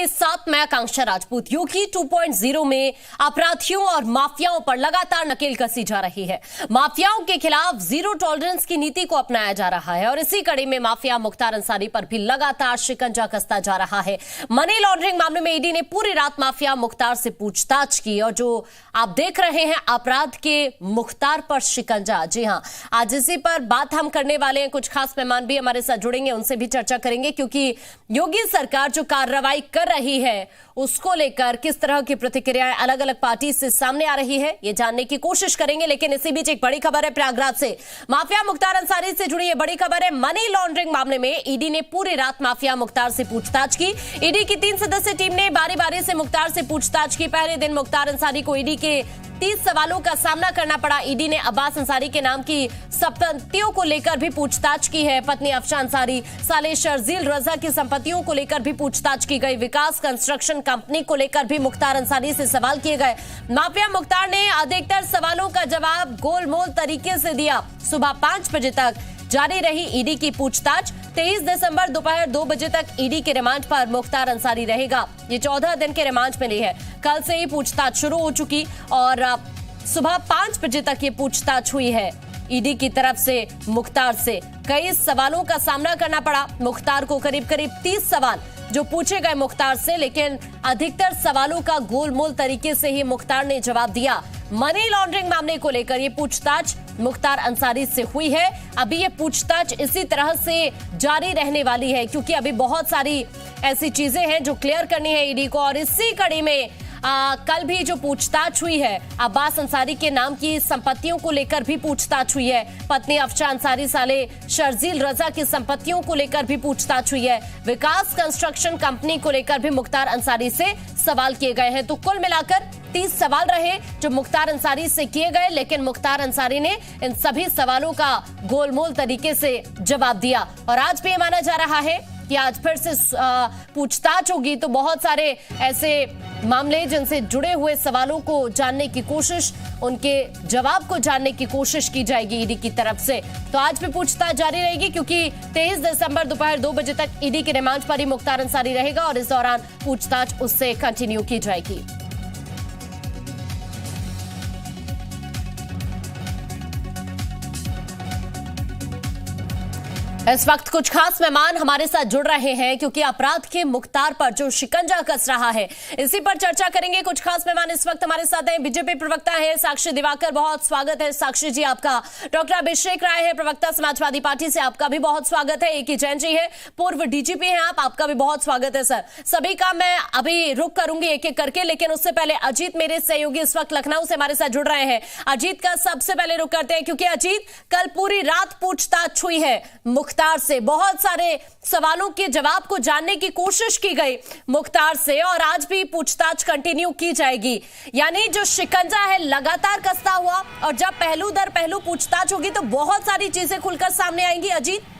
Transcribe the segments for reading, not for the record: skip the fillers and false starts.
के साथ मैं आकांक्षा राजपूत। यूकी 2.0 में अपराधियों और माफियाओं पर लगातार नकेल कसी जा रही है। माफियाओं के खिलाफ जीरो टॉलरेंस की नीति को अपनाया जा रहा है और इसी कड़ी में माफिया मुख्तार अंसारी पर भी लगातार शिकंजा कसता जा रहा है। मनी लॉन्ड्रिंग मामले में ईडी ने पूरी रात माफिया मुख्तार से पूछताछ की और जो आप देख रहे हैं अपराध के मुख्तार पर शिकंजा, जी हां, आज इसी पर बात हम करने वाले हैं। कुछ खास मेहमान भी हमारे साथ जुड़ेंगे, उनसे भी चर्चा करेंगे क्योंकि योगी सरकार जो कार्रवाई कर रही है उसको लेकर किस तरह की प्रतिक्रियाएं अलग अलग पार्टी से सामने आ रही है, ये जानने की कोशिश करेंगे। लेकिन इसी बीच एक बड़ी खबर है प्रयागराज से। माफिया मुख्तार अंसारी से जुड़ी ये बड़ी खबर है। मनी लॉन्ड्रिंग मामले में ईडी ने पूरी रात माफिया मुख्तार से पूछताछ की। ईडी की 3 सदस्यीय टीम ने बारी बारी से मुख्तार से पूछताछ की। पहले दिन मुख्तार अंसारी को ईडी के 30 सवालों का सामना करना पड़ा। ईडी ने अब्बास अंसारी के नाम की संपत्तियों को लेकर भी पूछताछ की है। पत्नी अफशा अंसारी, साले शर्जील रजा की संपत्तियों को लेकर भी पूछताछ की गई। विकास कंस्ट्रक्शन कंपनी को लेकर भी मुख्तार अंसारी से सवाल किए गए। माफिया मुख्तार ने अधिकतर सवालों का जवाब गोलमोल तरीके से दिया। सुबह 5 बजे तक जारी रही ईडी की पूछताछ। 23 दिसंबर दोपहर 2 बजे तक ईडी के रिमांड पर मुख्तार अंसारी रहेगा। ये 14 दिन के रिमांड में ली है। कल से ही पूछताछ शुरू हो चुकी और सुबह 5 बजे तक ये पूछताछ हुई है। ईडी की तरफ से मुख्तार से कई सवालों का सामना करना पड़ा। मुख्तार को करीब 30 सवाल जो पूछे गए मुख्तार से, लेकिन अधिकतर सवालों का गोलमोल तरीके से ही मुख्तार ने जवाब दिया। मनी लॉन्ड्रिंग मामले को लेकर ये पूछताछ मुख्तार अंसारी से हुई है। अभी ये पूछताछ इसी तरह से जारी रहने वाली है क्योंकि अभी बहुत सारी ऐसी चीजें हैं जो क्लियर करनी है ईडी को। और इसी कड़ी में कल भी जो पूछताछ हुई है, अब्बास अंसारी के नाम की संपत्तियों को लेकर भी पूछताछ हुई है। पत्नी अफशा अंसारी, साले शर्जील रजा की संपत्तियों को लेकर भी पूछताछ हुई है। विकास कंस्ट्रक्शन कंपनी को लेकर भी मुख्तार अंसारी से सवाल किए गए हैं। तो कुल मिलाकर 30 सवाल रहे जो मुख्तार अंसारी से किए गए, लेकिन मुख्तार अंसारी ने इन सभी सवालों का गोलमोल तरीके से जवाब दिया। और आज भी माना जा रहा है कि आज फिर से पूछताछ होगी तो बहुत सारे ऐसे मामले जिनसे जुड़े हुए सवालों को जानने की कोशिश, उनके जवाब को जानने की कोशिश की जाएगी ईडी की तरफ से। तो आज भी पूछताछ जारी रहेगी क्योंकि 23 दिसंबर दोपहर 2 बजे तक ईडी के रिमांड पर ही मुख्तार अंसारी रहेगा और इस दौरान पूछताछ उससे कंटिन्यू की जाएगी। इस वक्त कुछ खास मेहमान हमारे साथ जुड़ रहे हैं क्योंकि अपराध के मुख्तार पर जो शिकंजा कस रहा है, इसी पर चर्चा करेंगे। कुछ खास मेहमान इस वक्त हमारे साथ हैं। बीजेपी प्रवक्ता है साक्षी दिवाकर, बहुत स्वागत है साक्षी जी आपका। डॉक्टर अभिषेक राय है, प्रवक्ता समाजवादी पार्टी से, आपका भी बहुत स्वागत है। ए.के. जैन जी है, पूर्व डीजीपी हैं आप, आपका भी बहुत स्वागत है सर। सभी का मैं अभी रुक करूंगी एक एक करके, लेकिन उससे पहले अजीत मेरे सहयोगी इस वक्त लखनऊ से हमारे साथ जुड़ रहे हैं। अजीत का सबसे पहले रुक करते हैं क्योंकि अजीत, कल पूरी रात पूछताछ हुई है मुख्तार से, बहुत सारे सवालों के जवाब को जानने की कोशिश की गई मुख्तार से और आज भी पूछताछ कंटिन्यू की जाएगी। यानी जो शिकंजा है लगातार कसता हुआ और जब पहलू दर पहलू पूछताछ होगी तो बहुत सारी चीजें खुलकर सामने आएंगी। अजीत,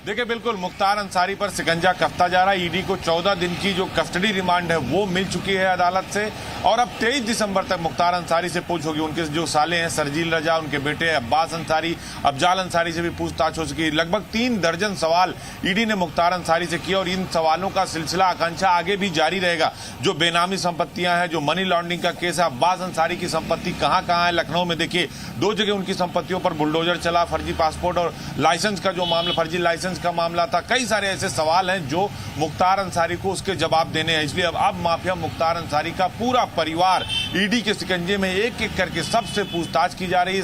देखिए, बिल्कुल मुख्तार अंसारी पर शिकंजा कसता जा रहा है। ईडी को 14 दिन की जो कस्टडी रिमांड है वो मिल चुकी है अदालत से और अब 23 दिसंबर तक मुख्तार अंसारी से पूछ होगी। उनके जो साले हैं शर्जील रजा, उनके बेटे अब्बास अंसारी, अफजाल अंसारी से भी पूछताछ हो चुकी है। लगभग 3 दर्जन सवाल ईडी ने मुख्तार अंसारी से किया और इन सवालों का सिलसिला आकांक्षा आगे भी जारी रहेगा। जो बेनामी संपत्तियां हैं, जो मनी लॉन्ड्रिंग का केस है, अब्बास अंसारी की संपत्ति कहाँ कहाँ है। लखनऊ में देखिए 2 जगह उनकी संपत्तियों पर बुलडोजर चला, फर्जी पासपोर्ट और लाइसेंस का जो मामला, फर्जी लाइसेंस का मामला था। कई सारे ऐसे सवाल हैं जो मुख्तार अंसारी को उसके जवाब देने हैं। इसलिए अब माफिया मुख्तार अंसारी का पूरा परिवार ईडी के शिकंजे में एक एक करके सबसे पूछताछ की जा रही है,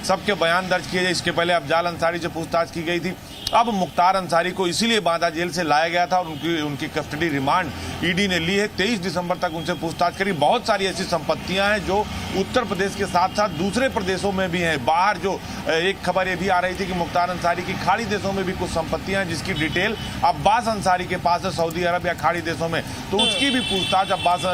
सबके बयान दर्ज किए जाए। इसके पहले अफजाल अंसारी से पूछताछ की गई थी। अब मुख्तार अंसारी को इसीलिए बांदा जेल से लाया गया था और उनकी कस्टडी रिमांड ईडी ने ली है। 23 दिसंबर तक उनसे पूछताछ करी। बहुत सारी ऐसी संपत्तियां हैं जो उत्तर प्रदेश के साथ साथ दूसरे प्रदेशों में भी हैं। बाहर जो एक खबर ये भी आ रही थी कि मुख्तार अंसारी की खाड़ी देशों में भी कुछ संपत्तियां हैं जिसकी डिटेल अब्बास अंसारी के पास है, सऊदी अरब या खाड़ी देशों में, तो उसकी भी पूछताछ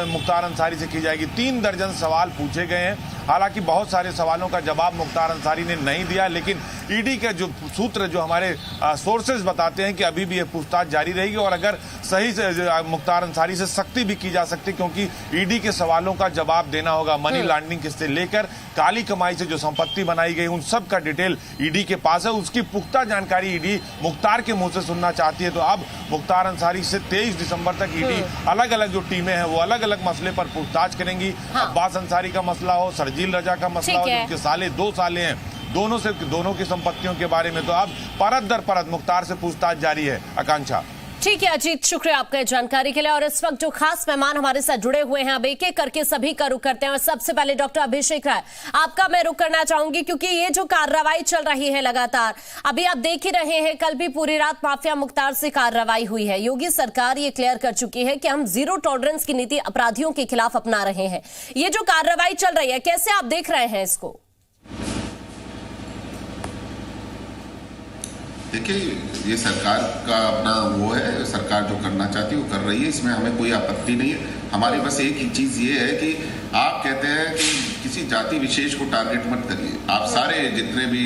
मुख्तार अंसारी से की जाएगी। 3 दर्जन सवाल पूछे गए हैं। हालांकि बहुत सारे सवालों का जवाब मुख्तार अंसारी ने नहीं दिया, लेकिन ईडी के जो सूत्र, जो हमारे सोर्सेज बताते हैं कि अभी भी ये पूछताछ जारी रहेगी और अगर सही से मुख्तार अंसारी से सख्ती भी की जा सकती, क्योंकि ईडी के सवालों का जवाब देना होगा मनी लॉन्ड्रिंग से लेकर काली कमाई से जो संपत्ति बनाई गई उन सब का डिटेल ईडी के पास है। उसकी पुख्ता जानकारी ईडी मुख्तार के मुंह से सुनना चाहती है। तो अब मुख्तार अंसारी से 23 दिसंबर तक ईडी अलग अलग जो टीमें हैं वो अलग अलग मसले पर पूछताछ करेंगी। अब्बास अंसारी का मसला हो, शर्जील रजा का मसला हो, जिनके साले 2 साले हैं, दोनों की संपत्तियों के बारे में तो अब परत दर परत मुख्तार से पूछताछ जारी है। आकांक्षा। ठीक है अजीत, शुक्रिया आपका जानकारी के लिए। और इस वक्त जो खास मेहमान हमारे साथ जुड़े हुए हैं, अब एक एक करके सभी का रुख करते हैं। और सबसे पहले डॉक्टर अभिषेक राय, आपका मैं रुख करना चाहूंगी, क्योंकि ये जो कार्रवाई चल रही है लगातार, अभी आप देख ही रहे हैं, कल भी पूरी रात माफिया मुख्तार से कार्रवाई हुई है। योगी सरकार ये क्लियर कर चुकी है कि हम जीरो टॉलरेंस की नीति अपराधियों के खिलाफ अपना रहे हैं। ये जो कार्रवाई चल रही है, कैसे आप देख रहे हैं इसको? देखिए, ये सरकार का अपना वो है, सरकार जो करना चाहती है वो कर रही है, इसमें हमें कोई आपत्ति नहीं है। हमारी बस एक ही चीज़ ये है कि आप कहते हैं कि किसी जाति विशेष को टारगेट मत करिए। आप सारे जितने भी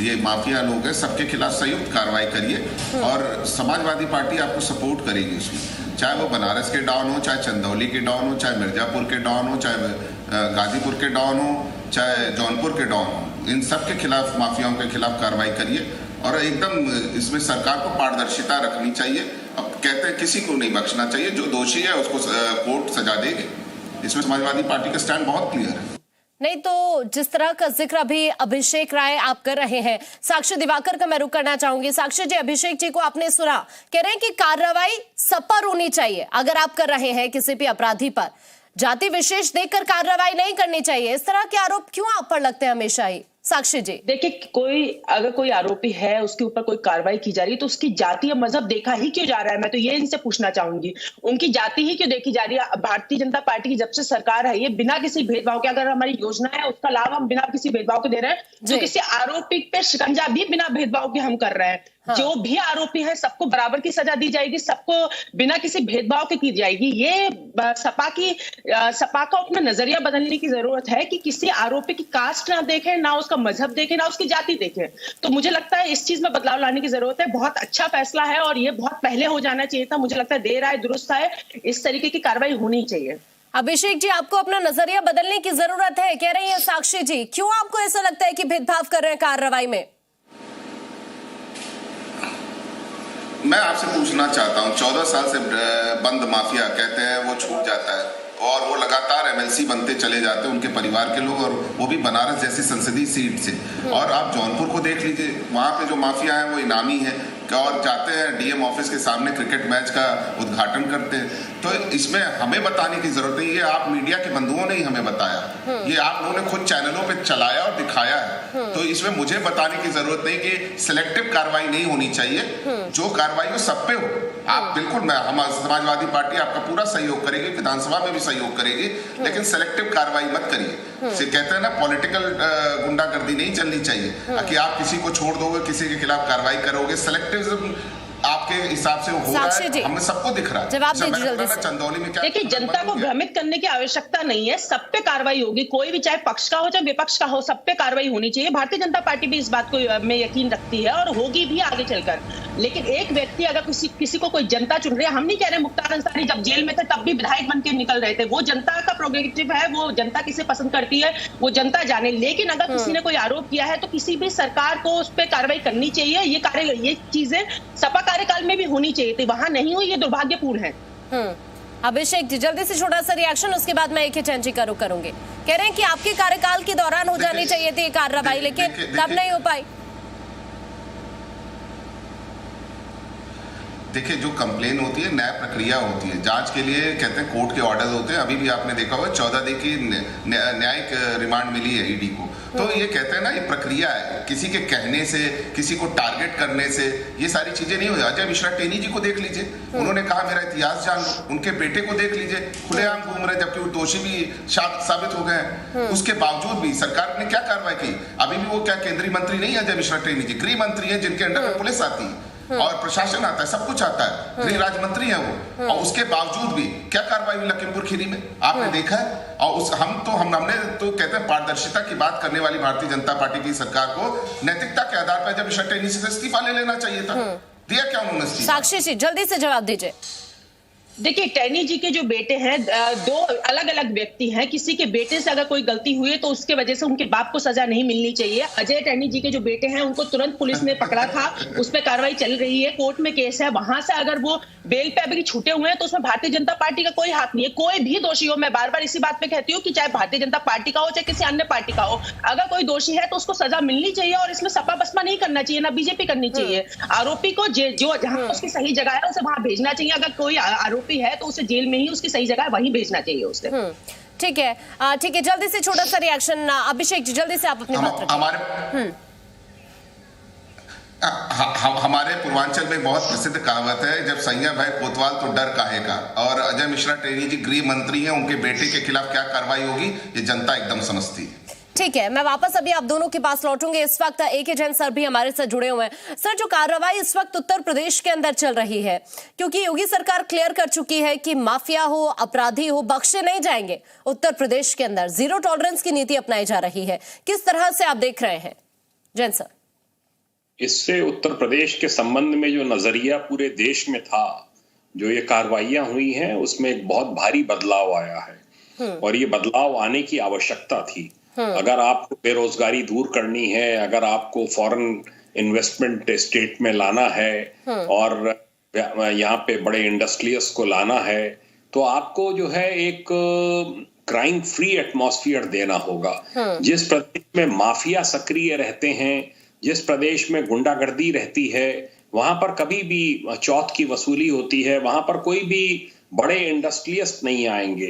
ये माफिया लोग हैं सबके खिलाफ संयुक्त कार्रवाई करिए और समाजवादी पार्टी आपको सपोर्ट करेगी उसमें। चाहे वो बनारस के डॉन हो, चाहे चंदौली के डॉन हो, चाहे मिर्जापुर के डॉन हो, चाहे गाजीपुर के डॉन हो, चाहे जौनपुर के डॉन हो, इन सब के खिलाफ, माफियाओं के खिलाफ कार्रवाई करिए। और एकदम इसमें सरकार को पारदर्शिता रखनी चाहिए। अब कहते हैं किसी को नहीं बख्शना चाहिए, जो दोषी है उसको कोर्ट सजा देगी। इसमें समाजवादी पार्टी का स्टैंड बहुत क्लियर है। नहीं तो जिस तरह का जिक्र अभी अभिषेक राय आप कर रहे हैं, साक्षी दिवाकर का मैं रुख करना चाहूंगी। साक्षी जी, अभिषेक जी को आपने सुना, कह रहे हैं कि कार्रवाई सब पर होनी चाहिए। अगर आप कर रहे हैं किसी भी अपराधी पर, जाति विशेष देखकर कार्रवाई नहीं करनी चाहिए। इस तरह के आरोप क्यों आप पर लगते हैं हमेशा ही? साक्षी जी, देखिए, अगर कोई आरोपी है, उसके ऊपर कोई कार्रवाई की जा रही है, तो उसकी जाति या मजहब देखा ही क्यों जा रहा है? मैं तो ये इनसे पूछना चाहूंगी, उनकी जाति ही क्यों देखी जा रही है? भारतीय जनता पार्टी की जब से सरकार है, ये बिना किसी भेदभाव के, अगर हमारी योजना है उसका लाभ हम बिना किसी भेदभाव के दे रहे हैं, जो किसी आरोपी पे शिकंजा भी बिना भेदभाव के हम कर रहे हैं। जो भी आरोपी है सबको बराबर की सजा दी जाएगी, सबको बिना किसी भेदभाव के की जाएगी। ये सपा का अपना नजरिया बदलने की जरूरत है कि किसी आरोपी की कास्ट ना देखें, ना उसका मजहब देखें, ना उसकी जाति देखें। तो मुझे लगता है इस चीज में बदलाव लाने की जरूरत है। बहुत अच्छा फैसला है और ये बहुत पहले हो जाना चाहिए था। मुझे लगता है देर आए दुरुस्त आए, इस तरीके की कार्रवाई होनी चाहिए। अभिषेक जी, आपको अपना नजरिया बदलने की जरूरत है, कह रही है साक्षी जी। क्यों आपको ऐसा लगता है कि भेदभाव कर रहे हैं कार्रवाई में? मैं आपसे पूछना चाहता हूं, 14 साल से बंद माफिया कहते हैं वो छूट जाता है और वो लगातार एमएलसी बनते चले जाते हैं, उनके परिवार के लोग, और वो भी बनारस जैसी संसदीय सीट से। और आप जौनपुर को देख लीजिए, वहां पे जो माफिया है वो इनामी है और जाते हैं डीएम ऑफिस के सामने क्रिकेट मैच का उद्घाटन करते हैं। तो इसमें हमें बताने की जरूरत है, ये आप मीडिया के बंधुओं ने ही हमें बताया, ये आप लोगों ने खुद चैनलों पे चलाया और दिखाया है। तो इसमें मुझे बताने की जरूरत नहीं कि सिलेक्टिव कार्रवाई नहीं होनी चाहिए, जो कार्रवाई हो सब पे हो। आप बिल्कुल, हम समाजवादी पार्टी आपका पूरा सहयोग करेगी, विधानसभा में भी सहयोग करेगी, लेकिन सिलेक्टिव कार्रवाई मत करिए। कहते हैं ना, पॉलिटिकल गुंडागर्दी नहीं चलनी चाहिए कि आप किसी को छोड़ दोगे, किसी के खिलाफ कार्रवाई करोगे। सिलेक्टिव आपके हिसाब से हो रहा है, हमें सबको दिख रहा है। जवाब दीजिए जल्दी से। चंदौली में क्या, देखिए, जनता को भ्रमित करने की आवश्यकता नहीं है, सब पे कार्रवाई होगी। कोई भी, चाहे पक्ष का हो चाहे विपक्ष का हो, सब पे कार्रवाई होनी चाहिए। भारतीय जनता पार्टी भी इस बात को में यकीन रखती है और होगी भी आगे चलकर। लेकिन एक व्यक्ति अगर किसी को कोई जनता चुन रही है, हम नहीं कह रहे मुख्तार अंसारी जब जेल में थे तब भी विधायक बन के निकल रहे थे, वो जनता का प्रोग्रेटिव है, वो जनता किसे पसंद करती है वो जनता जाने। लेकिन अगर किसी ने कोई आरोप किया है तो किसी भी सरकार को उस पर कार्रवाई करनी चाहिए। ये चीजें सपा कार्यकाल में भी होनी चाहिए थी, वहां नहीं हुई, ये दुर्भाग्यपूर्ण है। अभिषेक जी, जल्दी से छोटा सा रिएक्शन, उसके बाद मैं एक ही चैन जी का रुख करूंगी। कह रहे हैं कि आपके कार्यकाल के दौरान हो जानी चाहिए थी कार्रवाई, लेकिन तब नहीं हो पाई। देखिए, जो कंप्लेन होती है न्याय प्रक्रिया होती है, जांच के लिए कहते हैं कोर्ट के ऑर्डर्स होते हैं। अभी भी आपने देखा होगा 14 दिन की न्यायिक रिमांड मिली है ईडी को। तो ये कहते हैं ना, ये प्रक्रिया है, किसी के कहने से, किसी को टारगेट करने से ये सारी चीजें नहीं हो जाती। अजय मिश्रा टेनी जी को देख लीजिए, उन्होंने कहा मेरा इतिहास जान लो। उनके बेटे को देख लीजिए, खुलेआम घूम रहे, जबकि वो दोषी भी साबित हो गए हैं। उसके बावजूद भी सरकार ने क्या कार्रवाई की? अभी भी वो क्या केंद्रीय मंत्री नहीं है अजय मिश्रा टेनी जी, गृह मंत्री है, जिनके अंडर में पुलिस आती है और प्रशासन आता है, सब कुछ आता है, गृह राज्य मंत्री है वो। और उसके बावजूद भी क्या कार्रवाई हुई लखीमपुर खीरी में, आपने देखा है। और हमने तो कहते हैं पारदर्शिता की बात करने वाली भारतीय जनता पार्टी की सरकार को नैतिकता के आधार पर जब मिश्रा टेनी से इस्तीफा ले लेना चाहिए था, दिया क्या उन्होंने इस्तीफा? साक्षी जी, जल्दी से जवाब दीजिए। देखिए, टैनी जी के जो बेटे हैं, दो अलग अलग व्यक्ति हैं। किसी के बेटे से अगर कोई गलती हुई है तो उसके वजह से उनके बाप को सजा नहीं मिलनी चाहिए। अजय टैनी जी के जो बेटे हैं उनको तुरंत पुलिस ने पकड़ा था, उस पर कार्रवाई चल रही है, कोर्ट में केस है। वहां से अगर वो बेल पे अभी छूटे हुए हैं तो उसमें भारतीय जनता पार्टी का कोई हाथ नहीं है। कोई भी दोषी हो, मैं बार बार इसी बात पे कहती हूँ कि चाहे भारतीय जनता पार्टी का हो चाहे किसी अन्य पार्टी का हो, अगर कोई दोषी है तो उसको सजा मिलनी चाहिए और इसमें सपा बसपा नहीं करना चाहिए, ना बीजेपी करनी चाहिए। आरोपी को जो जहां उसकी सही जगह है उसे वहां भेजना चाहिए। अगर कोई आरोपी है तो उसे जेल में ही उसकी सही जगह वहीं भेजना चाहिए उसे। ठीक है, ठीक है, जल्दी से छोटा सा रिएक्शन अभिषेक जी, जल्दी से आप अपनी बात रखिए। हमारे पूर्वांचल में बहुत प्रसिद्ध कहावत है, जब सैया भाई कोतवाल तो डर काहे का। और अजय मिश्रा टेनी जी गृह मंत्री हैं, उनके बेटे के खिलाफ क्या कार्रवाई होगी ये जनता एकदम समझती है। ठीक है, मैं वापस अभी आप दोनों के पास लौटूंगे। इस वक्त AK जैन सर भी हमारे साथ जुड़े हुए हैं। सर, जो कार्रवाई इस वक्त उत्तर प्रदेश के अंदर चल रही है, क्योंकि योगी सरकार क्लियर कर चुकी है कि माफिया हो, अपराधी हो, बख्शे नहीं जाएंगे। उत्तर प्रदेश के अंदर जीरो टॉलरेंस की नीति अपनाई जा रही है, किस तरह से आप देख रहे हैं जैन सर? इससे उत्तर प्रदेश के संबंध में जो नजरिया पूरे देश में था, जो ये कार्रवाइयां हुई हैं, उसमें एक बहुत भारी बदलाव आया है और ये बदलाव आने की आवश्यकता थी। अगर आपको बेरोजगारी दूर करनी है, अगर आपको फॉरेन इन्वेस्टमेंट स्टेट में लाना है और यहाँ पे बड़े इंडस्ट्रियल्स को लाना है, तो आपको जो है एक क्राइम फ्री एटमॉस्फेयर देना होगा। जिस प्रदेश में माफिया सक्रिय रहते हैं, जिस प्रदेश में गुंडागर्दी रहती है, वहां पर कभी भी चौथ की वसूली होती है, वहां पर कोई भी बड़े इंडस्ट्रियलिस्ट नहीं आएंगे।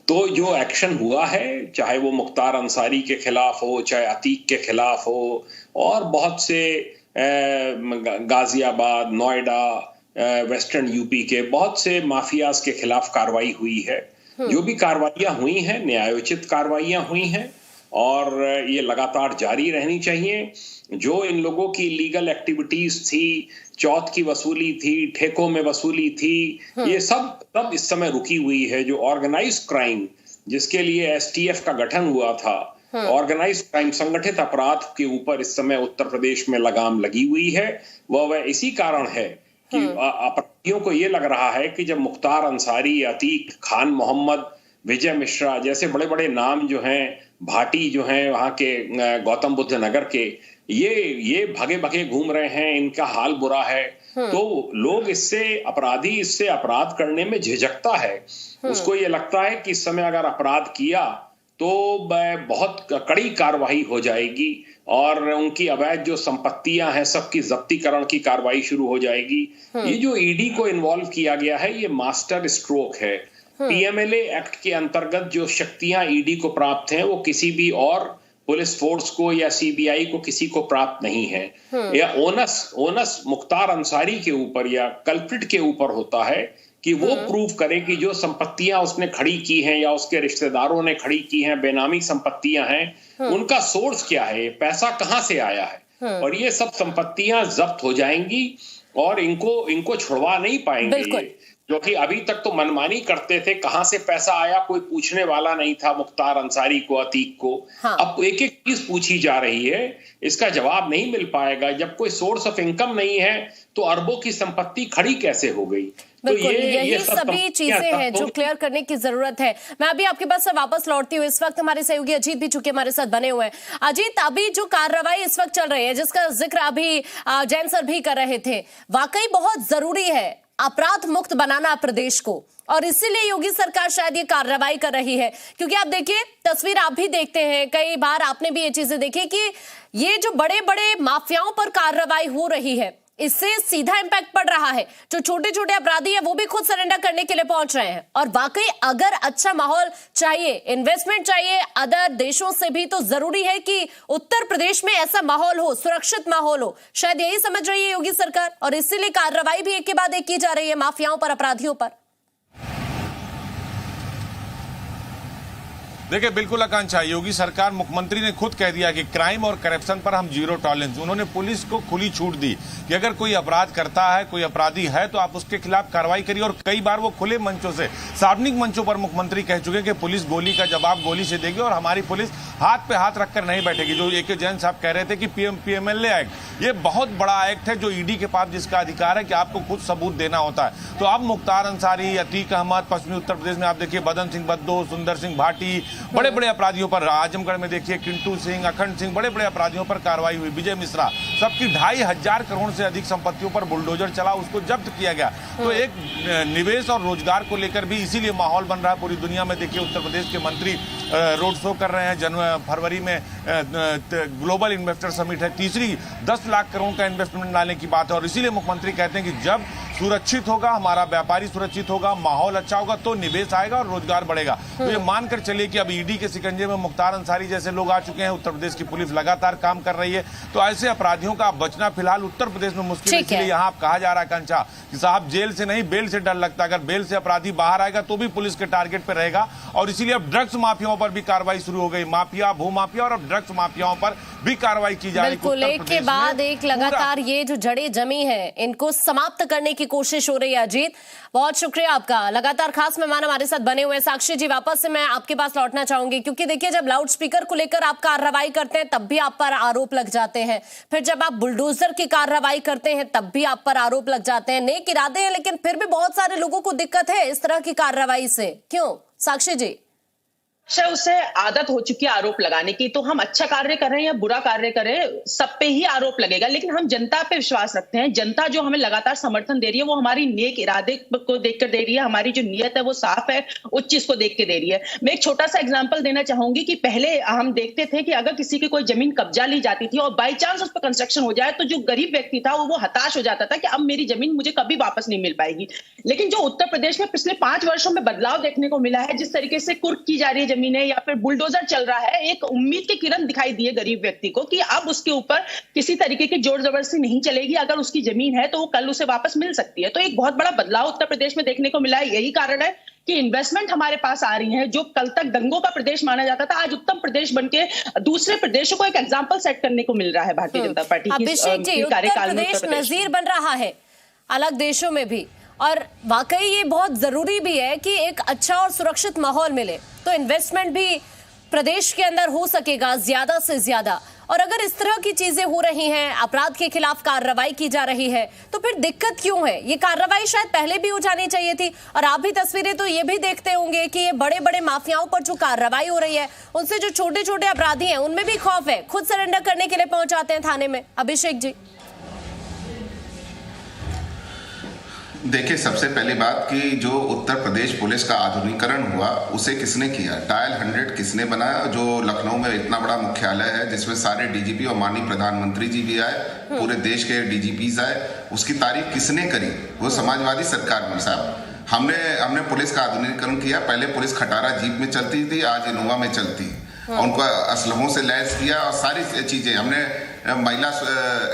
तो जो एक्शन हुआ है, चाहे वो मुख्तार अंसारी के खिलाफ हो, चाहे अतीक के खिलाफ हो, और बहुत से गाजियाबाद, नोएडा, वेस्टर्न यूपी के बहुत से माफियाज के खिलाफ कार्रवाई हुई है। जो भी कार्रवाइयां हुई हैं, न्यायोचित कार्रवाइयां हुई हैं और ये लगातार जारी रहनी चाहिए। जो इन लोगों की लीगल एक्टिविटीज थी, चौथ की वसूली थी, ठेकों में वसूली थी, ये सब इस समय रुकी हुई है। जो ऑर्गेनाइज्ड क्राइम, जिसके लिए STF का गठन हुआ था, ऑर्गेनाइज्ड क्राइम, संगठित अपराध के ऊपर इस समय उत्तर प्रदेश में लगाम लगी हुई है। वह इसी कारण है कि अपराधियों को ये लग रहा है कि जब मुख्तार अंसारी, अतीक, खान मोहम्मद, विजय मिश्रा जैसे बड़े बड़े नाम जो हैं, भाटी जो हैं वहां के गौतम बुद्ध नगर के, ये भागे भागे घूम रहे हैं, इनका हाल बुरा है, तो लोग इससे अपराध करने में झिझकता है। उसको ये लगता है कि इस समय अगर अपराध किया तो बहुत कड़ी कार्रवाई हो जाएगी और उनकी अवैध जो संपत्तियां हैं सबकी जब्तीकरण की कार्रवाई शुरू हो जाएगी। ये जो ED को इन्वॉल्व किया गया है, ये मास्टर स्ट्रोक है। PMLA एक्ट के अंतर्गत जो शक्तियां ED को प्राप्त हैं, वो किसी भी और पुलिस फोर्स को या CBI को किसी को प्राप्त नहीं है। या ओनस मुख्तार अंसारी के ऊपर या कल्प्रिट के ऊपर होता है कि वो प्रूव करे कि जो संपत्तियां उसने खड़ी की हैं या उसके रिश्तेदारों ने खड़ी की हैं, बेनामी संपत्तियां हैं, उनका सोर्स क्या है, पैसा कहां से आया है। और ये सब संपत्तियां जब्त हो जाएंगी और इनको छुड़वा नहीं पाएंगे, क्योंकि अभी तक तो मनमानी करते थे, कहां से पैसा आया कोई पूछने वाला नहीं था मुख्तार अंसारी को, अतीक को। अब एक एक चीज पूछी जा रही है, इसका जवाब नहीं मिल पाएगा। जब कोई सोर्स ऑफ इनकम नहीं है तो अरबों की संपत्ति खड़ी कैसे हो गई? बिल्कुल, यही सभी चीजें हैं जो क्लियर करने की जरूरत है। मैं अभी आपके पास से वापस लौटती हूँ। इस वक्त हमारे सहयोगी अजीत भी चुके हमारे साथ बने हुए हैं। अजीत, अभी जो कार्रवाई इस वक्त चल रही है, जिसका जिक्र अभी जैन सर भी कर रहे थे, वाकई बहुत जरूरी है अपराध मुक्त बनाना प्रदेश को, और इसीलिए योगी सरकार शायद ये कार्रवाई कर रही है। क्योंकि आप देखिए, तस्वीर आप भी देखते हैं, कई बार आपने भी ये चीजें देखी कि ये जो बड़े बड़े माफियाओं पर कार्रवाई हो रही है, इससे सीधा इंपैक्ट पड़ रहा है। जो छोटे छोटे अपराधी हैं वो भी खुद सरेंडर करने के लिए पहुंच रहे हैं। और वाकई अगर अच्छा माहौल चाहिए, इन्वेस्टमेंट चाहिए अदर देशों से भी, तो जरूरी है कि उत्तर प्रदेश में ऐसा माहौल हो, सुरक्षित माहौल हो। शायद यही समझ रही है योगी सरकार, और इसीलिए कार्रवाई भी एक के बाद एक की जा रही है माफियाओं पर, अपराधियों पर। देखिए बिल्कुल आकांक्षा, योगी सरकार, मुख्यमंत्री ने खुद कह दिया कि क्राइम और करप्शन पर हम जीरो टॉलरेंस। उन्होंने पुलिस को खुली छूट दी कि अगर कोई अपराध करता है, कोई अपराधी है, तो आप उसके खिलाफ कार्रवाई करिए। और कई बार वो खुले मंचों से, सार्वजनिक मंचों पर मुख्यमंत्री कह चुके हैं कि पुलिस गोली का जवाब गोली से देगी और हमारी पुलिस हाथ पे हाथ रखकर नहीं बैठेगी। जो ए.के. जैन साहब कह रहे थे कि पीएमएलए एक्ट, ये बहुत बड़ा एक्ट है जो ईडी के पास जिसका अधिकार है कि आपको खुद सबूत देना होता है। तो अब मुख्तार अंसारी, अतीक अहमद, पश्चिमी उत्तर प्रदेश में आप देखिए बदन सिंह बद्दो, सुंदर सिंह भाटी, बड़े बड़े अपराधियों पर, आजमगढ़ में देखिए किंटू सिंह, अखंड सिंह, बड़े बड़े अपराधियों पर कार्रवाई हुई। विजय मिश्रा, सबकी 2,500 करोड़ से अधिक संपत्तियों पर बुलडोजर चला, उसको जब्त किया गया। तो एक निवेश और रोजगार को लेकर भी इसीलिए माहौल बन रहा है पूरी दुनिया में। देखिए उत्तर प्रदेश के मंत्री रोड शो कर रहे हैं। फरवरी में ग्लोबल इन्वेस्टर समिट है, तीसरी 10 लाख करोड़ का इन्वेस्टमेंट लाने की बात है। और इसीलिए मुख्यमंत्री कहते हैं कि जब सुरक्षित होगा, हमारा व्यापारी सुरक्षित होगा, माहौल अच्छा होगा, तो निवेश आएगा और रोजगार बढ़ेगा। तो ये मानकर चलिए कि अब ईडी के शिकंजे में मुख्तार अंसारी जैसे लोग आ चुके हैं। उत्तर प्रदेश की पुलिस लगातार काम कर रही है। तो ऐसे अपराधियों का बचना फिलहाल उत्तर प्रदेश में मुश्किल है। इसलिए यहाँ कहा जा रहा है कंचा कि साहब जेल से नहीं, बेल से डर लगता है। अगर बेल से अपराधी बाहर आएगा तो भी पुलिस के टारगेट पर रहेगा। और इसीलिए अब ड्रग्स माफियाओं पर भी कार्रवाई शुरू हो गई। माफिया, भूमाफिया और अब ड्रग्स माफियाओं पर भी कार्रवाई की जा रही है। बिल्कुल, एक के बाद एक लगातार ये जो जड़ें जमी है, इनको समाप्त करने की कोशिश हो रही है। अजीत, बहुत शुक्रिया आपका। लगातार खास मेहमान हमारे साथ बने हुए। साक्षी जी, वापस से मैं आपके पास लौटना चाहूंगी, क्योंकि देखिए जब लाउड स्पीकर को लेकर आप कार्रवाई करते हैं तब भी आप पर आरोप लग जाते हैं, फिर जब आप बुलडोजर की कार्रवाई करते हैं तब भी आप पर आरोप लग जाते हैं। नेक इरादे हैं, लेकिन फिर भी बहुत सारे लोगों को दिक्कत है इस तरह की कार्रवाई से। क्यों साक्षी जी? उसे आदत हो चुकी है आरोप लगाने की। तो हम अच्छा कार्य करें या बुरा कार्य करें, सब पे ही आरोप लगेगा। लेकिन हम जनता पे विश्वास रखते हैं। जनता जो हमें लगातार समर्थन दे रही है वो हमारी नेक इरादे को देखकर दे रही है, हमारी जो नीयत है वो साफ है, उस चीज को देख के दे रही है। मैं एक छोटा सा एग्जाम्पल देना चाहूंगी कि पहले हम देखते थे कि अगर किसी की कोई जमीन कब्जा ली जाती थी और बाई चांस उस पर कंस्ट्रक्शन हो जाए तो जो गरीब व्यक्ति था वो हताश हो जाता था कि अब मेरी जमीन मुझे कभी वापस नहीं मिल पाएगी। लेकिन जो उत्तर प्रदेश में पिछले 5 वर्षों में बदलाव देखने को मिला है, जिस तरीके से कुर्क की जा रही है जमीनें या फिर बुलडोजर चल रहा है, एक उम्मीद की किरण दिखाई दी है गरीब व्यक्ति को कि अब उसके ऊपर किसी तरीके की जोर जबरदस्ती नहीं चलेगी। अगर उसकी जमीन है तो वो कल उसे वापस मिल सकती है। तो एक बहुत बड़ा बदलाव उत्तर प्रदेश में देखने को मिला है। यही कारण है कि इन्वेस्टमेंट हमारे पास आ रही है। जो कल तक दंगों का प्रदेश माना जाता था, आज उत्तर प्रदेश बनके दूसरे प्रदेशों को एक एग्जाम्पल सेट करने को मिल रहा है भारतीय जनता पार्टी की कार्यकाल में। उत्तर प्रदेश नजीर बन रहा है अलग देशों में भी, और वाकई ये बहुत जरूरी भी है कि एक अच्छा और सुरक्षित माहौल मिले, तो इन्वेस्टमेंट भी प्रदेश के अंदर हो सकेगा ज्यादा से ज्यादा। और अगर इस तरह की चीजें हो रही हैं, अपराध के खिलाफ कार्रवाई की जा रही है, तो फिर दिक्कत क्यों है? ये कार्रवाई शायद पहले भी हो जानी चाहिए थी। और आप भी तस्वीरें तो ये भी देखते होंगे कि ये बड़े बड़े माफियाओं पर जो कार्रवाई हो रही है, उनसे जो छोटे छोटे अपराधी हैं उनमें भी खौफ है, खुद सरेंडर करने के लिए पहुंच जाते हैं थाने में। अभिषेक जी, देखिए, सबसे पहली बात कि जो उत्तर प्रदेश पुलिस का आधुनिकीकरण हुआ उसे किसने किया? डायल 100 किसने बनाया? जो लखनऊ में इतना बड़ा मुख्यालय है जिसमें सारे डीजीपी और माननीय प्रधानमंत्री जी भी आए, पूरे देश के डीजीपीज आए, उसकी तारीफ किसने करी? वो समाजवादी सरकार में। साहब, हमने पुलिस का आधुनिकीकरण किया। पहले पुलिस खटारा जीप में चलती थी, आज इनोवा में चलती है। उनको असलहों से लैस किया और सारी चीजें हमने, महिला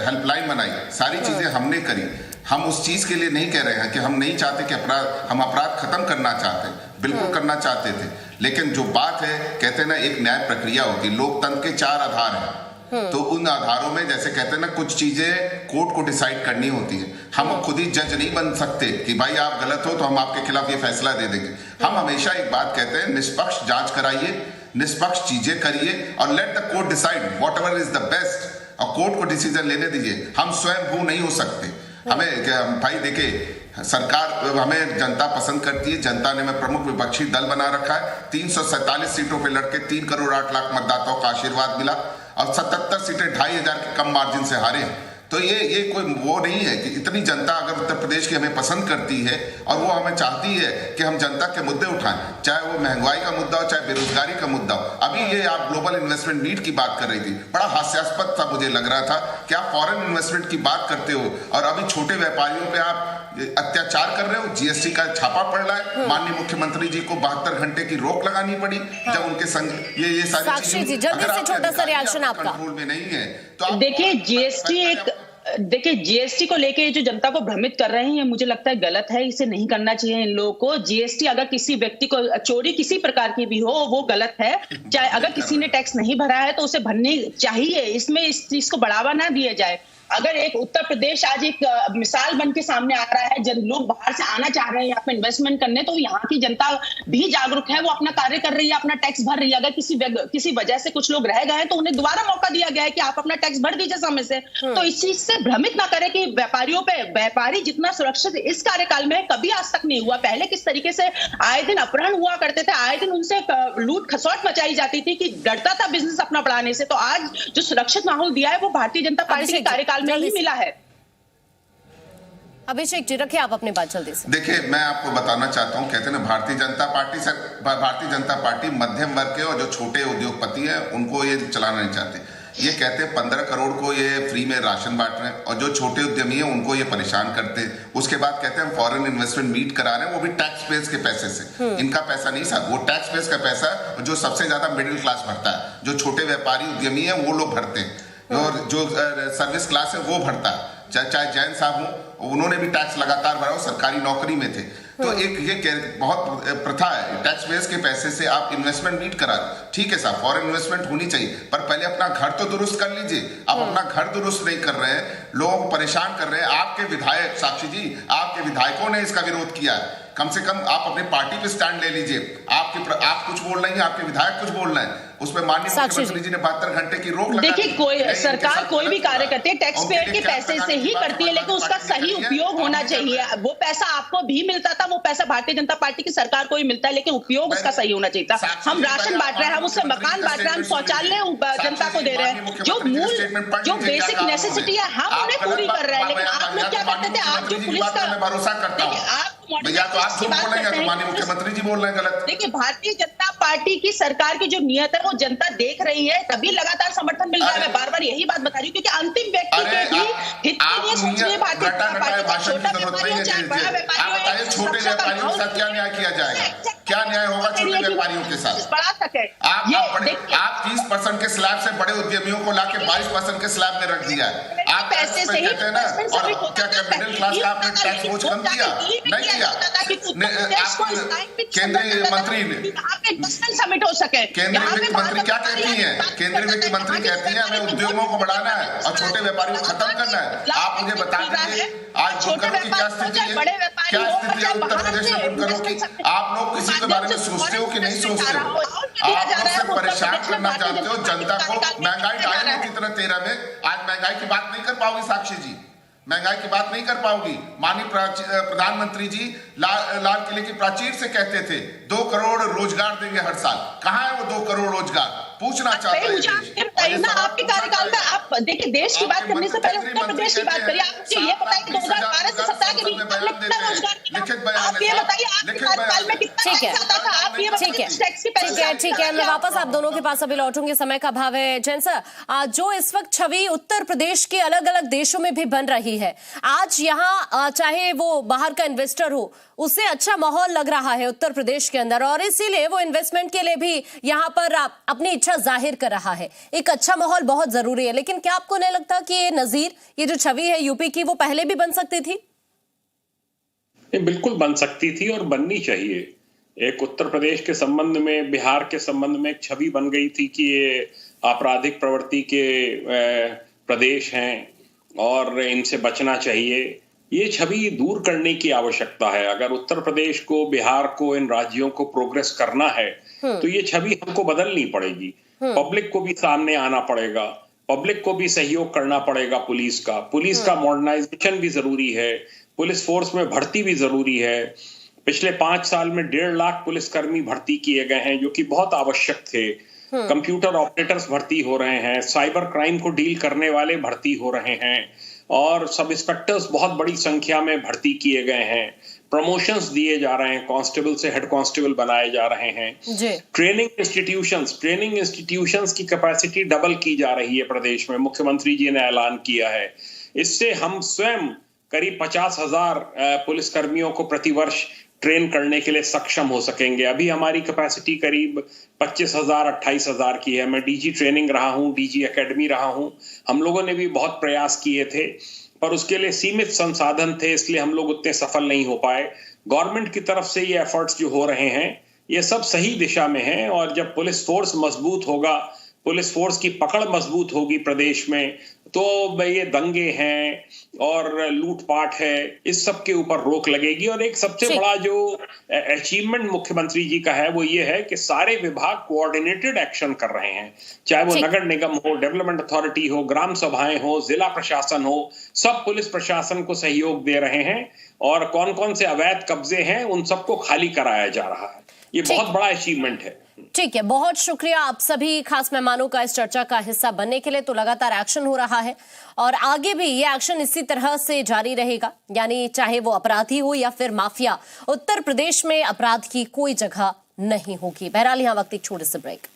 हेल्पलाइन बनाई, सारी चीजें हमने करी। हम उस चीज के लिए नहीं कह रहे हैं कि हम नहीं चाहते कि हम अपराध खत्म करना चाहते, बिल्कुल करना चाहते थे। लेकिन जो बात है, कहते हैं ना, एक न्याय प्रक्रिया होती है। लोकतंत्र के 4 आधार हैं, तो उन आधारों में जैसे कहते हैं ना, कुछ चीजें कोर्ट को डिसाइड करनी होती है। हम खुद ही जज नहीं बन सकते कि भाई आप गलत हो तो हम आपके खिलाफ ये फैसला दे देंगे। हम हमेशा एक बात कहते हैं, निष्पक्ष जांच कराइए, निष्पक्ष चीजें करिए और let the court decide what ever is the best, और कोर्ट को डिसीजन लेने दीजिए। हम स्वयं भू नहीं हो सकते। हमें भाई देखिए, सरकार, हमें जनता पसंद करती है। जनता ने हमें प्रमुख विपक्षी दल बना रखा है। 347 सीटों पे लड़के 3 करोड़ 8 लाख मतदाताओं का आशीर्वाद मिला और 77 सीटें 2500 के कम मार्जिन से हारे। तो ये कोई वो नहीं है कि इतनी जनता अगर उत्तर प्रदेश की हमें पसंद करती है और वो हमें चाहती है कि हम जनता के मुद्दे उठाएं, चाहे वो महंगाई का मुद्दा हो, चाहे बेरोजगारी का मुद्दा हो। अभी ये आप ग्लोबल इन्वेस्टमेंट मीट की बात कर रही थी, बड़ा हास्यास्पद था, मुझे लग रहा था कि आप फॉरेन इन्वेस्टमेंट की बात करते हो और अभी छोटे व्यापारियों पे आप अत्याचार कर रहे हो। जीएसटी का छापा पड़ रहा है। माननीय मुख्यमंत्री जी को 72 घंटे की रोक लगानी पड़ी जब उनके संग ये सारी चीजें, जल्दी से छोटा सा रिएक्शन आपका। कंट्रोल में नहीं है तो देखिए, जीएसटी एक देखिए, जीएसटी को लेके जो जनता को भ्रमित कर रहे हैं, ये मुझे लगता है गलत है। इसे नहीं करना चाहिए इन लोगों को। जीएसटी अगर किसी व्यक्ति को चोरी किसी प्रकार की भी हो, वो गलत है। चाहे अगर किसी ने टैक्स नहीं भरा है तो उसे भरनी चाहिए। इसमें इस चीज को बढ़ावा ना दिया जाए। अगर एक उत्तर प्रदेश आज एक मिसाल बन के सामने आ रहा है, जब लोग बाहर से आना चाह रहे हैं यहाँ पे इन्वेस्टमेंट करने, तो यहाँ की जनता भी जागरूक है, वो अपना कार्य कर रही है, अपना टैक्स भर रही है। अगर किसी वजह से कुछ लोग रह गए तो उन्हें दोबारा मौका दिया गया है कि आप अपना टैक्स भर दीजिए समय से। तो इस चीज से भ्रमित ना करें कि व्यापारी जितना सुरक्षित इस कार्यकाल में कभी आज तक नहीं हुआ। पहले किस तरीके से आए दिन अपहरण हुआ करते थे, आए दिन उनसे लूट खसौट मचाई जाती थी कि डरता था बिजनेस अपना बढ़ाने से। तो आज जो सुरक्षित माहौल दिया है वो भारतीय जनता पार्टी के कार्यकाल में ही मिला है। अभिषेक जी, रखिए आप अपनी बात जल्दी से। देखिए, मैं आपको बताना चाहता हूं, कहते हैं ना भारतीय जनता पार्टी मध्यम वर्ग के और जो छोटे उद्योगपति हैं उनको ये चलाना नहीं चाहते। ये कहते हैं 15 करोड़ को ये फ्री में राशन बांट रहे हैं और जो छोटे उद्यमी हैं उनको ये परेशान करते हैं। उसके बाद कहते हैं हम फॉरेन इन्वेस्टमेंट मीट करा रहे हैं, वो भी टैक्स पेस के पैसे से। इनका पैसा नहीं साहब, वो टैक्स पेस का पैसा जो सबसे ज्यादा मिडिल क्लास भरता है, जो छोटे व्यापारी उद्यमी है वो लोग भरते हैं, और जो सर्विस क्लास है वो भरता है। चाहे जैन साहब हो, उन्होंने भी टैक्स लगातार भरा, सरकारी नौकरी में थे। तो एक ये बहुत प्रथा है, टैक्स बेस के पैसे से आप इन्वेस्टमेंट मीट करा। ठीक है साहब, फॉरेन इन्वेस्टमेंट होनी चाहिए, पर पहले अपना घर तो दुरुस्त कर लीजिए। आप अपना घर दुरुस्त नहीं कर रहे हैं, लोगों को परेशान कर रहे हैं। आपके विधायक, साक्षी जी, आपके विधायकों ने इसका विरोध किया है। कम से कम आप अपने पार्टी पे स्टैंड ले लीजिए। आप कुछ बोल रहे हैं, आपके विधायक कुछ बोल रहे हैं, उसमें माननीय मुख्यमंत्री जी ने 72 घंटे की रोक लगा दी। देखिए, सरकार कोई भी कार्य करती है टैक्स पेयर के पैसे से ही करती है, लेकिन उसका सही उपयोग होना चाहिए। वो पैसा आपको भी मिलता था, वो पैसा भारतीय जनता पार्टी की सरकार को ही मिलता है, लेकिन उपयोग उसका सही होना चाहिए था। हम राशन बांट रहे हैं, हम उससे मकान बांट रहे हैं, हम शौचालय जनता को दे रहे हैं, जो बेसिक नेसेसिटी है हम उन्हें पूरी कर रहे हैं। लेकिन आप लोग क्या करते थे, आप जो पुलिस का भरोसा करता हूं भैया, तो आप झूठ बोल रहे हैं, तो माननीय मुख्यमंत्री जी बोल रहे हैं गलत। देखिए, भारतीय जनता पार्टी की सरकार की जो नियत है वो जनता देख रही है, तभी लगातार समर्थन मिल रहा है। मैं बार-बार यही बात बता रही हूँ, क्योंकि अंतिम व्यक्ति के भी हित के लिए सोच रही है भारतीय जनता पार्टी। छोटा व्यापारी हो चाहे बड़ा व्यापारी हो, बताइए छोटे व्यापारियों के साथ क्या न्याय किया जाएगा? क्या न्याय होगा छोटे व्यापारियों के साथ? बढ़ा सके आप 30% के स्लैब से बड़े उद्यमियों को लाके 22% के स्लैब में रख दिया है। आप पैसे से ही कहते हैं ना, और क्या मिडिल क्लास का आपने टैक्स बोझ कम किया? नहीं किया। केंद्रीय मंत्री ने समिट हो सके। केंद्रीय वित्त मंत्री क्या कहती है? केंद्रीय वित्त मंत्री कहती है हमें उद्योगों को बढ़ाना है और छोटे व्यापारियों को खत्म करना है। आप मुझे बता दीजिए आज बुनकरों की क्या स्थिति है? क्या स्थिति है उत्तर प्रदेश में बुनकरों की? आप लोग किसी के बारे में सोचते हो कि नहीं सोचते हो? आप लोग सिर्फ परेशान करना चाहते हो जनता को। महंगाई डालने की तरह 13 में आज महंगाई की बात नहीं कर पाओगी साक्षी जी, महंगाई की बात नहीं कर पाओगी। माननीय प्रधानमंत्री जी लाल किले की प्राचीर से कहते थे 2 करोड़ रोजगार देंगे हर साल। कहां है वो 2 करोड़ रोजगार? पूछना चाहता है। आपके कार्यकाल में आप देखिए, देश की बात करने से पहले उत्तर प्रदेश की बात करिए। आप मुझे ये बताइए कि 2012 से 17 के बीच में कितना रोजगार मिला? आप ये बताइए आपके कार्यकाल में कितना टैक्स आता था? आप ये बताइए टैक्स के पैसे। ठीक है, मैं वापस आप दोनों के पास अभी लौटूंगी, समय का अभाव है। जैन सर, जो इस वक्त छवि उत्तर प्रदेश के अलग अलग देशों में भी बन रही है, आज यहाँ चाहे वो बाहर का इन्वेस्टर हो, उसे अच्छा माहौल लग रहा है उत्तर प्रदेश के अंदर, और इसीलिए वो इन्वेस्टमेंट के लिए भी यहाँ पर अपनी इच्छा जाहिर कर रहा है। एक अच्छा माहौल बहुत जरूरी है, लेकिन क्या आपको नहीं लगता कि ये नजीर, ये जो छवि है यूपी की, वो पहले भी बन सकती थी? बिल्कुल बन सकती थी और बननी चाहिए। एक उत्तर प्रदेश के संबंध में, बिहार के संबंध में एक छवि बन गई थी कि ये आपराधिक प्रवृत्ति के प्रदेश हैं और इनसे बचना चाहिए। ये छवि दूर करने की आवश्यकता है। अगर उत्तर प्रदेश को, बिहार को, इन राज्यों को प्रोग्रेस करना है तो ये छवि हमको बदलनी पड़ेगी। पब्लिक को भी सामने आना पड़ेगा, पब्लिक को भी सहयोग करना पड़ेगा। पुलिस का मॉडर्नाइजेशन भी जरूरी है, पुलिस फोर्स में भर्ती भी जरूरी है। पिछले 5 साल में 1.5 लाख पुलिसकर्मी भर्ती किए गए हैं, जो कि बहुत आवश्यक थे। कंप्यूटर ऑपरेटर्स भर्ती हो रहे हैं, साइबर क्राइम को डील करने वाले भर्ती हो रहे हैं, और सब इंस्पेक्टर्स बहुत बड़ी संख्या में भर्ती किए गए हैं। प्रमोशंस दिए जा रहे हैं, कांस्टेबल से हेड कांस्टेबल बनाए जा रहे हैं। ट्रेनिंग इंस्टीट्यूशंस की कैपेसिटी डबल की जा रही है प्रदेश में, मुख्यमंत्री जी ने ऐलान किया है। इससे हम स्वयं करीब 50,000 पुलिसकर्मियों को प्रतिवर्ष ट्रेन करने के लिए सक्षम हो सकेंगे। अभी हमारी कैपेसिटी करीब 25,000 28,000 की है। मैं डीजी ट्रेनिंग रहा हूं, डीजी एकेडमी रहा हूं। हम लोगों ने भी बहुत प्रयास किए थे, पर उसके लिए सीमित संसाधन थे, इसलिए हम लोग उतने सफल नहीं हो पाए। गवर्नमेंट की तरफ से ये एफर्ट्स जो हो रहे हैं, ये सब सही दिशा में हैं, और जब पुलिस फोर्स मजबूत होगा, पुलिस फोर्स की पकड़ मजबूत होगी प्रदेश में, तो ये दंगे हैं और लूटपाट है, इस सब के ऊपर रोक लगेगी। और एक सबसे बड़ा जो अचीवमेंट मुख्यमंत्री जी का है वो ये है कि सारे विभाग कोऑर्डिनेटेड एक्शन कर रहे हैं, चाहे वो नगर निगम हो, डेवलपमेंट अथॉरिटी हो, ग्राम सभाएं हो, जिला प्रशासन हो, सब पुलिस प्रशासन को सहयोग दे रहे हैं, और कौन कौन से अवैध कब्जे हैं उन सबको खाली कराया जा रहा है। ये बहुत बड़ा अचीवमेंट है। ठीक है, बहुत शुक्रिया आप सभी खास मेहमानों का इस चर्चा का हिस्सा बनने के लिए। तो लगातार एक्शन हो रहा है और आगे भी ये एक्शन इसी तरह से जारी रहेगा, यानी चाहे वो अपराधी हो या फिर माफिया, उत्तर प्रदेश में अपराध की कोई जगह नहीं होगी। बहरहाल यहाँ वक्त एक छोटे से ब्रेक।